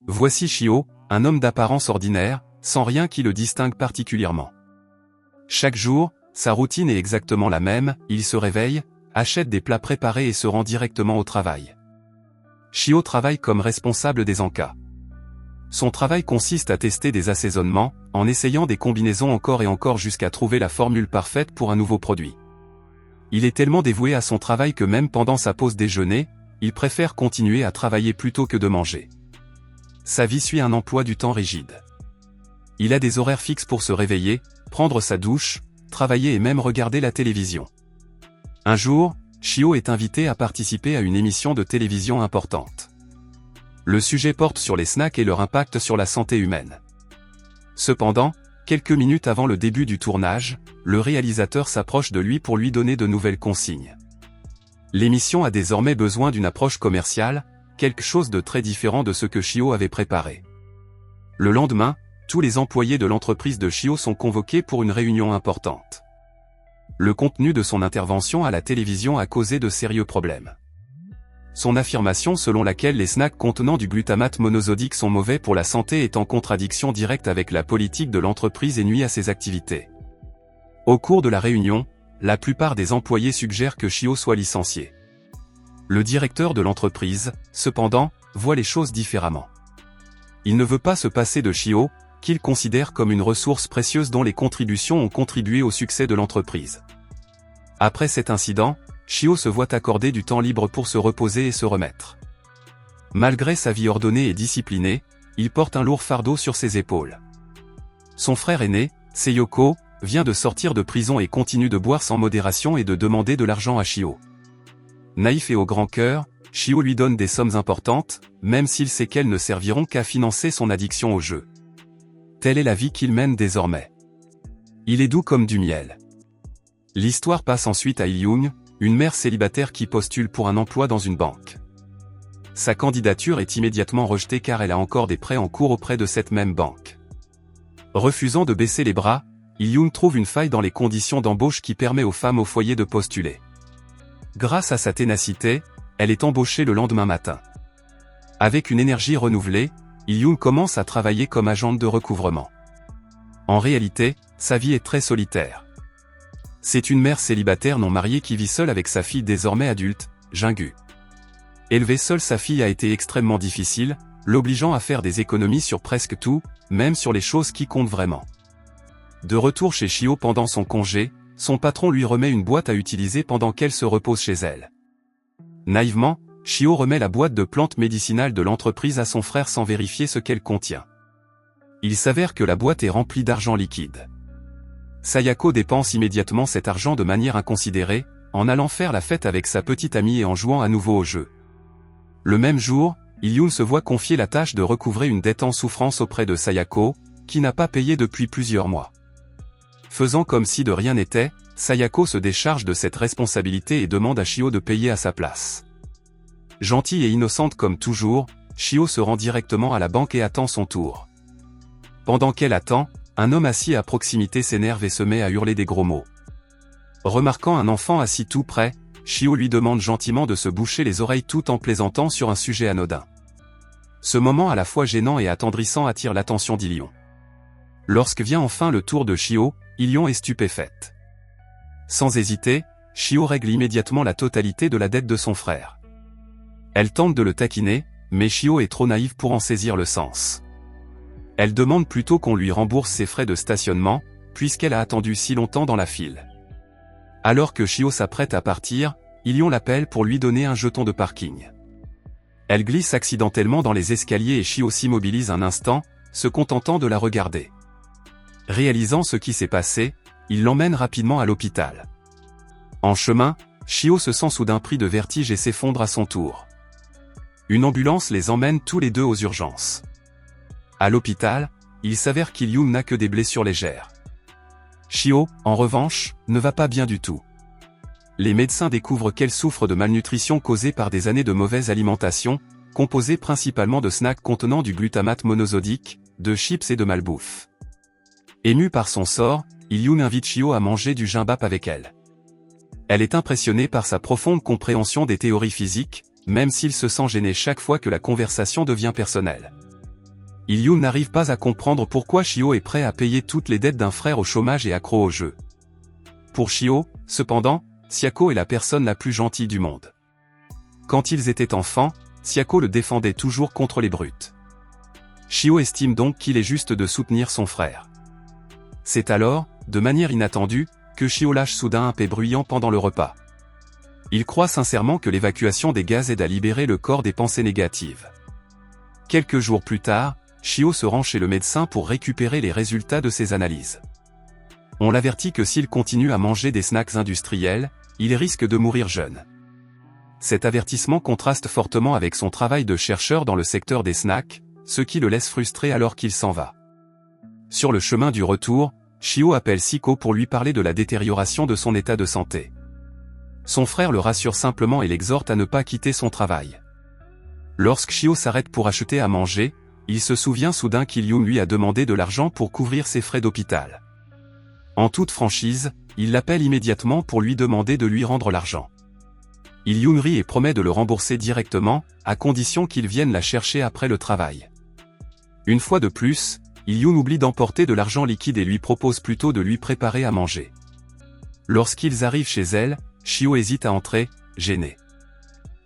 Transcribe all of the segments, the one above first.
Voici Chio, un homme d'apparence ordinaire, sans rien qui le distingue particulièrement. Chaque jour, sa routine est exactement la même, il se réveille, achète des plats préparés et se rend directement au travail. Chio travaille comme responsable des encas. Son travail consiste à tester des assaisonnements, en essayant des combinaisons encore et encore jusqu'à trouver la formule parfaite pour un nouveau produit. Il est tellement dévoué à son travail que même pendant sa pause déjeuner, il préfère continuer à travailler plutôt que de manger. Sa vie suit un emploi du temps rigide. Il a des horaires fixes pour se réveiller, prendre sa douche, travailler et même regarder la télévision. Un jour, Chio est invité à participer à une émission de télévision importante. Le sujet porte sur les snacks et leur impact sur la santé humaine. Cependant, quelques minutes avant le début du tournage, le réalisateur s'approche de lui pour lui donner de nouvelles consignes. L'émission a désormais besoin d'une approche commerciale, quelque chose de très différent de ce que Chio avait préparé. Le lendemain, tous les employés de l'entreprise de Chio sont convoqués pour une réunion importante. Le contenu de son intervention à la télévision a causé de sérieux problèmes. Son affirmation selon laquelle les snacks contenant du glutamate monosodique sont mauvais pour la santé est en contradiction directe avec la politique de l'entreprise et nuit à ses activités. Au cours de la réunion, la plupart des employés suggèrent que Chio soit licencié. Le directeur de l'entreprise, cependant, voit les choses différemment. Il ne veut pas se passer de Chio, qu'il considère comme une ressource précieuse dont les contributions ont contribué au succès de l'entreprise. Après cet incident, Chio se voit accorder du temps libre pour se reposer et se remettre. Malgré sa vie ordonnée et disciplinée, il porte un lourd fardeau sur ses épaules. Son frère aîné, Seiyoko, vient de sortir de prison et continue de boire sans modération et de demander de l'argent à Chio. Naïf et au grand cœur, Chio lui donne des sommes importantes, même s'il sait qu'elles ne serviront qu'à financer son addiction au jeu. Telle est la vie qu'il mène désormais. Il est doux comme du miel. L'histoire passe ensuite à Il-young, une mère célibataire qui postule pour un emploi dans une banque. Sa candidature est immédiatement rejetée car elle a encore des prêts en cours auprès de cette même banque. Refusant de baisser les bras, Il-young trouve une faille dans les conditions d'embauche qui permet aux femmes au foyer de postuler. Grâce à sa ténacité, elle est embauchée le lendemain matin. Avec une énergie renouvelée, Il-young commence à travailler comme agente de recouvrement. En réalité, sa vie est très solitaire. C'est une mère célibataire non mariée qui vit seule avec sa fille désormais adulte, Jung-gu. Élever seule sa fille a été extrêmement difficile, l'obligeant à faire des économies sur presque tout, même sur les choses qui comptent vraiment. De retour chez Chio pendant son congé, son patron lui remet une boîte à utiliser pendant qu'elle se repose chez elle. Naïvement, Chio remet la boîte de plantes médicinales de l'entreprise à son frère sans vérifier ce qu'elle contient. Il s'avère que la boîte est remplie d'argent liquide. Sayako dépense immédiatement cet argent de manière inconsidérée, en allant faire la fête avec sa petite amie et en jouant à nouveau au jeu. Le même jour, Il-young se voit confier la tâche de recouvrer une dette en souffrance auprès de Sayako, qui n'a pas payé depuis plusieurs mois. Faisant comme si de rien n'était, Sayako se décharge de cette responsabilité et demande à Chio de payer à sa place. Gentille et innocente comme toujours, Chio se rend directement à la banque et attend son tour. Pendant qu'elle attend, un homme assis à proximité s'énerve et se met à hurler des gros mots. Remarquant un enfant assis tout près, Chio lui demande gentiment de se boucher les oreilles tout en plaisantant sur un sujet anodin. Ce moment à la fois gênant et attendrissant attire l'attention d'Il-young. Lorsque vient enfin le tour de Chio, Il-young est stupéfaite. Sans hésiter, Chio règle immédiatement la totalité de la dette de son frère. Elle tente de le taquiner, mais Chio est trop naïve pour en saisir le sens. Elle demande plutôt qu'on lui rembourse ses frais de stationnement, puisqu'elle a attendu si longtemps dans la file. Alors que Chio s'apprête à partir, Il-young l'appelle pour lui donner un jeton de parking. Elle glisse accidentellement dans les escaliers et Chio s'immobilise un instant, se contentant de la regarder. Réalisant ce qui s'est passé, il l'emmène rapidement à l'hôpital. En chemin, Chio se sent soudain pris de vertige et s'effondre à son tour. Une ambulance les emmène tous les deux aux urgences. À l'hôpital, il s'avère qu'Il-young n'a que des blessures légères. Chio, en revanche, ne va pas bien du tout. Les médecins découvrent qu'elle souffre de malnutrition causée par des années de mauvaise alimentation, composée principalement de snacks contenant du glutamate monosodique, de chips et de malbouffe. Émue par son sort, Il-young invite Chio à manger du gimbap avec elle. Elle est impressionnée par sa profonde compréhension des théories physiques, même s'il se sent gêné chaque fois que la conversation devient personnelle. Il-yoon n'arrive pas à comprendre pourquoi Shio est prêt à payer toutes les dettes d'un frère au chômage et accro au jeu. Pour Shio, cependant, Siako est la personne la plus gentille du monde. Quand ils étaient enfants, Siako le défendait toujours contre les brutes. Shio estime donc qu'il est juste de soutenir son frère. C'est alors, de manière inattendue, que Shio lâche soudain un paix bruyant pendant le repas. Il croit sincèrement que l'évacuation des gaz aide à libérer le corps des pensées négatives. Quelques jours plus tard, Shio se rend chez le médecin pour récupérer les résultats de ses analyses. On l'avertit que s'il continue à manger des snacks industriels, il risque de mourir jeune. Cet avertissement contraste fortement avec son travail de chercheur dans le secteur des snacks, ce qui le laisse frustré alors qu'il s'en va. Sur le chemin du retour, Shio appelle Siko pour lui parler de la détérioration de son état de santé. Son frère le rassure simplement et l'exhorte à ne pas quitter son travail. Lorsque Shio s'arrête pour acheter à manger, il se souvient soudain qu'Il-yoon lui a demandé de l'argent pour couvrir ses frais d'hôpital. En toute franchise, il l'appelle immédiatement pour lui demander de lui rendre l'argent. Il-yoon rit et promet de le rembourser directement, à condition qu'il vienne la chercher après le travail. Une fois de plus, Il-yoon oublie d'emporter de l'argent liquide et lui propose plutôt de lui préparer à manger. Lorsqu'ils arrivent chez elle, Shio hésite à entrer, gêné.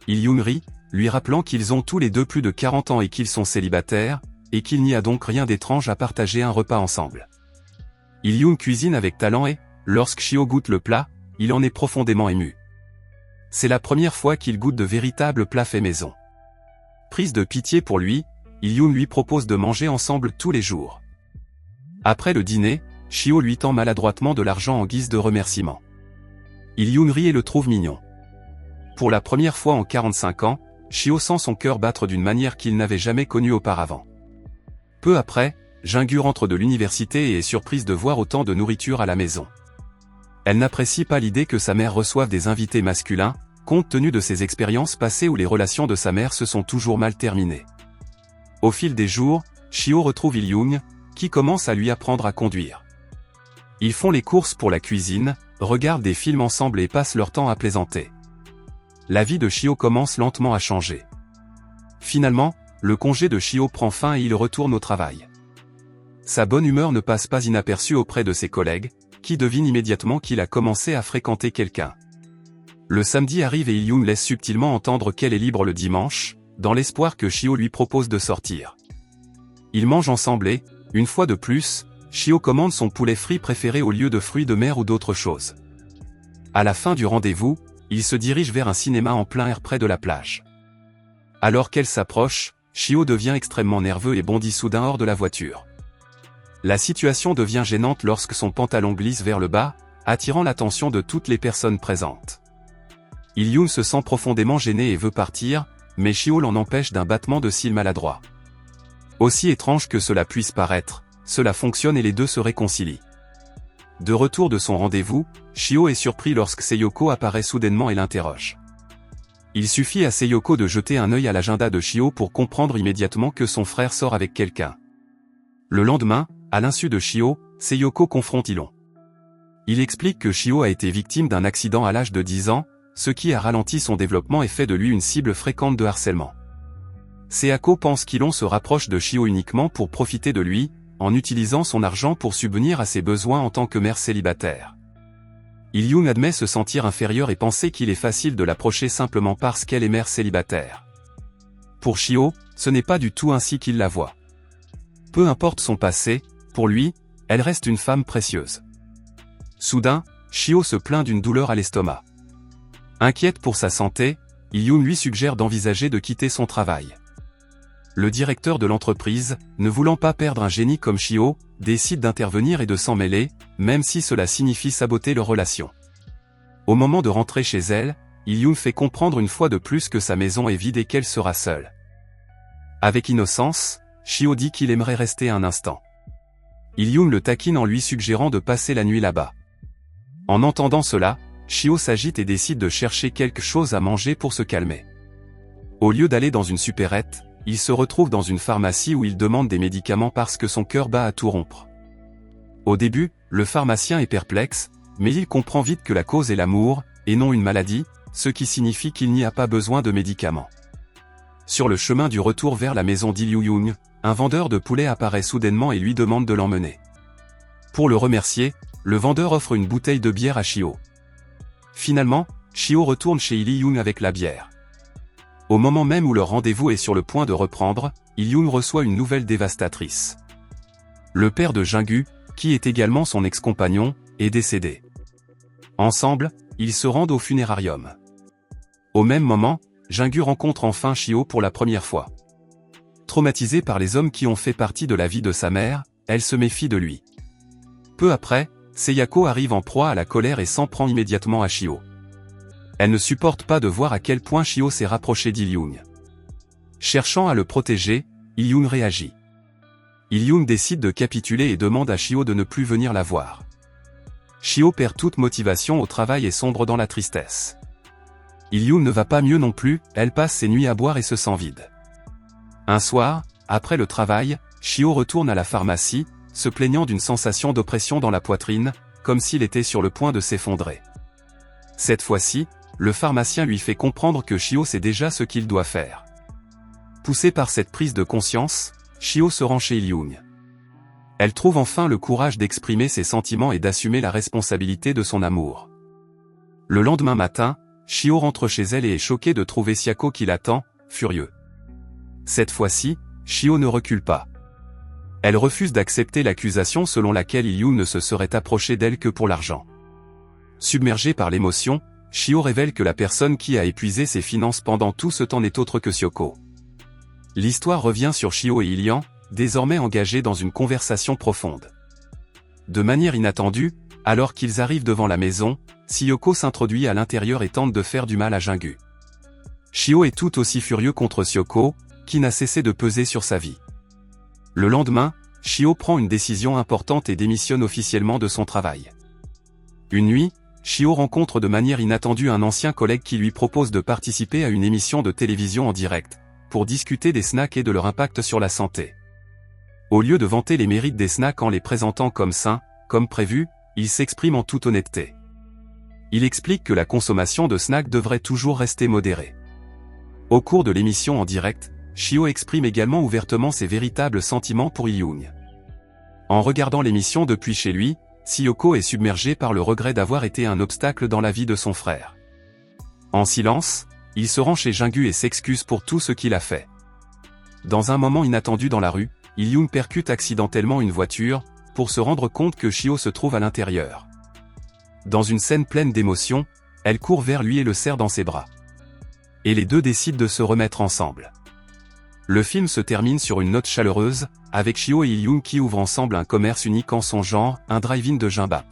Il-yoon rit, lui rappelant qu'ils ont tous les deux plus de 40 ans et qu'ils sont célibataires, et qu'il n'y a donc rien d'étrange à partager un repas ensemble. Il-yoon cuisine avec talent et, lorsque Shio goûte le plat, il en est profondément ému. C'est la première fois qu'il goûte de véritables plats faits maison. Prise de pitié pour lui, Il-yoon lui propose de manger ensemble tous les jours. Après le dîner, Shio lui tend maladroitement de l'argent en guise de remerciement. Il-yoon rit et le trouve mignon. Pour la première fois en 45 ans, Shio sent son cœur battre d'une manière qu'il n'avait jamais connue auparavant. Peu après, Jung-gu rentre de l'université et est surprise de voir autant de nourriture à la maison. Elle n'apprécie pas l'idée que sa mère reçoive des invités masculins, compte tenu de ses expériences passées où les relations de sa mère se sont toujours mal terminées. Au fil des jours, Shio retrouve Il-yoon, qui commence à lui apprendre à conduire. Ils font les courses pour la cuisine, regardent des films ensemble et passent leur temps à plaisanter. La vie de Shio commence lentement à changer. Finalement, le congé de Shio prend fin et il retourne au travail. Sa bonne humeur ne passe pas inaperçue auprès de ses collègues, qui devinent immédiatement qu'il a commencé à fréquenter quelqu'un. Le samedi arrive et Il-yoon laisse subtilement entendre qu'elle est libre le dimanche, dans l'espoir que Shio lui propose de sortir. Ils mangent ensemble et, une fois de plus, Shio commande son poulet frit préféré au lieu de fruits de mer ou d'autres choses. À la fin du rendez-vous, il se dirige vers un cinéma en plein air près de la plage. Alors qu'elle s'approche, Shio devient extrêmement nerveux et bondit soudain hors de la voiture. La situation devient gênante lorsque son pantalon glisse vers le bas, attirant l'attention de toutes les personnes présentes. Il-yoon se sent profondément gêné et veut partir, mais Shio l'en empêche d'un battement de cils maladroit. Aussi étrange que cela puisse paraître, cela fonctionne et les deux se réconcilient. De retour de son rendez-vous, Shio est surpris lorsque Seiyoko apparaît soudainement et l'interroge. Il suffit à Seiyoko de jeter un œil à l'agenda de Shio pour comprendre immédiatement que son frère sort avec quelqu'un. Le lendemain, à l'insu de Shio, Seiyoko confronte Il-yoon. Il explique que Shio a été victime d'un accident à l'âge de 10 ans, ce qui a ralenti son développement et fait de lui une cible fréquente de harcèlement. Seako pense qu'Il-yoon se rapproche de Shio uniquement pour profiter de lui, en utilisant son argent pour subvenir à ses besoins en tant que mère célibataire. Il-yoon admet se sentir inférieur et penser qu'il est facile de l'approcher simplement parce qu'elle est mère célibataire. Pour Shio, ce n'est pas du tout ainsi qu'il la voit. Peu importe son passé, pour lui, elle reste une femme précieuse. Soudain, Shio se plaint d'une douleur à l'estomac. Inquiète pour sa santé, Il-yoon lui suggère d'envisager de quitter son travail. Le directeur de l'entreprise, ne voulant pas perdre un génie comme Shio, décide d'intervenir et de s'en mêler, même si cela signifie saboter leur relation. Au moment de rentrer chez elle, Il-yoon fait comprendre une fois de plus que sa maison est vide et qu'elle sera seule. Avec innocence, Shio dit qu'il aimerait rester un instant. Il-yoon le taquine en lui suggérant de passer la nuit là-bas. En entendant cela, Shio s'agite et décide de chercher quelque chose à manger pour se calmer. Au lieu d'aller dans une supérette, il se retrouve dans une pharmacie où il demande des médicaments parce que son cœur bat à tout rompre. Au début, le pharmacien est perplexe, mais il comprend vite que la cause est l'amour, et non une maladie, ce qui signifie qu'il n'y a pas besoin de médicaments. Sur le chemin du retour vers la maison d'Il-yoon, un vendeur de poulet apparaît soudainement et lui demande de l'emmener. Pour le remercier, le vendeur offre une bouteille de bière à Chio. Finalement, Chio retourne chez Lee-young avec la bière. Au moment même où leur rendez-vous est sur le point de reprendre, Lee-young reçoit une nouvelle dévastatrice. Le père de Jung-gu, qui est également son ex-compagnon, est décédé. Ensemble, ils se rendent au funérarium. Au même moment, Jung-gu rencontre enfin Chio pour la première fois. Traumatisée par les hommes qui ont fait partie de la vie de sa mère, elle se méfie de lui. Peu après, Sayako arrive en proie à la colère et s'en prend immédiatement à Chio. Elle ne supporte pas de voir à quel point Chio s'est rapproché d'Il-young. Cherchant à le protéger, Il-young réagit. Il-young décide de capituler et demande à Chio de ne plus venir la voir. Chio perd toute motivation au travail et sombre dans la tristesse. Il-young ne va pas mieux non plus, elle passe ses nuits à boire et se sent vide. Un soir, après le travail, Chio retourne à la pharmacie, se plaignant d'une sensation d'oppression dans la poitrine, comme s'il était sur le point de s'effondrer. Cette fois-ci, le pharmacien lui fait comprendre que Chio sait déjà ce qu'il doit faire. Poussée par cette prise de conscience, Chio se rend chez Il-young. Elle trouve enfin le courage d'exprimer ses sentiments et d'assumer la responsabilité de son amour. Le lendemain matin, Chio rentre chez elle et est choquée de trouver Sayako qui l'attend, furieux. Cette fois-ci, Chio ne recule pas. Elle refuse d'accepter l'accusation selon laquelle Il-young ne se serait approché d'elle que pour l'argent. Submergée par l'émotion, Chio révèle que la personne qui a épuisé ses finances pendant tout ce temps n'est autre que Sayako. L'histoire revient sur Chio et Il-young, désormais engagés dans une conversation profonde. De manière inattendue, alors qu'ils arrivent devant la maison, Sayako s'introduit à l'intérieur et tente de faire du mal à Jung-gu. Chio est tout aussi furieux contre Sayako, qui n'a cessé de peser sur sa vie. Le lendemain, Chio prend une décision importante et démissionne officiellement de son travail. Une nuit, Chio rencontre de manière inattendue un ancien collègue qui lui propose de participer à une émission de télévision en direct, pour discuter des snacks et de leur impact sur la santé. Au lieu de vanter les mérites des snacks en les présentant comme sains, comme prévu, il s'exprime en toute honnêteté. Il explique que la consommation de snacks devrait toujours rester modérée. Au cours de l'émission en direct, Chio exprime également ouvertement ses véritables sentiments pour Il-young. En regardant l'émission depuis chez lui, Sayako est submergée par le regret d'avoir été un obstacle dans la vie de son frère. En silence, il se rend chez Jung-gu et s'excuse pour tout ce qu'il a fait. Dans un moment inattendu dans la rue, Il-young percute accidentellement une voiture, pour se rendre compte que Chio se trouve à l'intérieur. Dans une scène pleine d'émotion, elle court vers lui et le serre dans ses bras. Et les deux décident de se remettre ensemble. Le film se termine sur une note chaleureuse, avec Chio et Il-young qui ouvrent ensemble un commerce unique en son genre, un drive-in de Gimbap.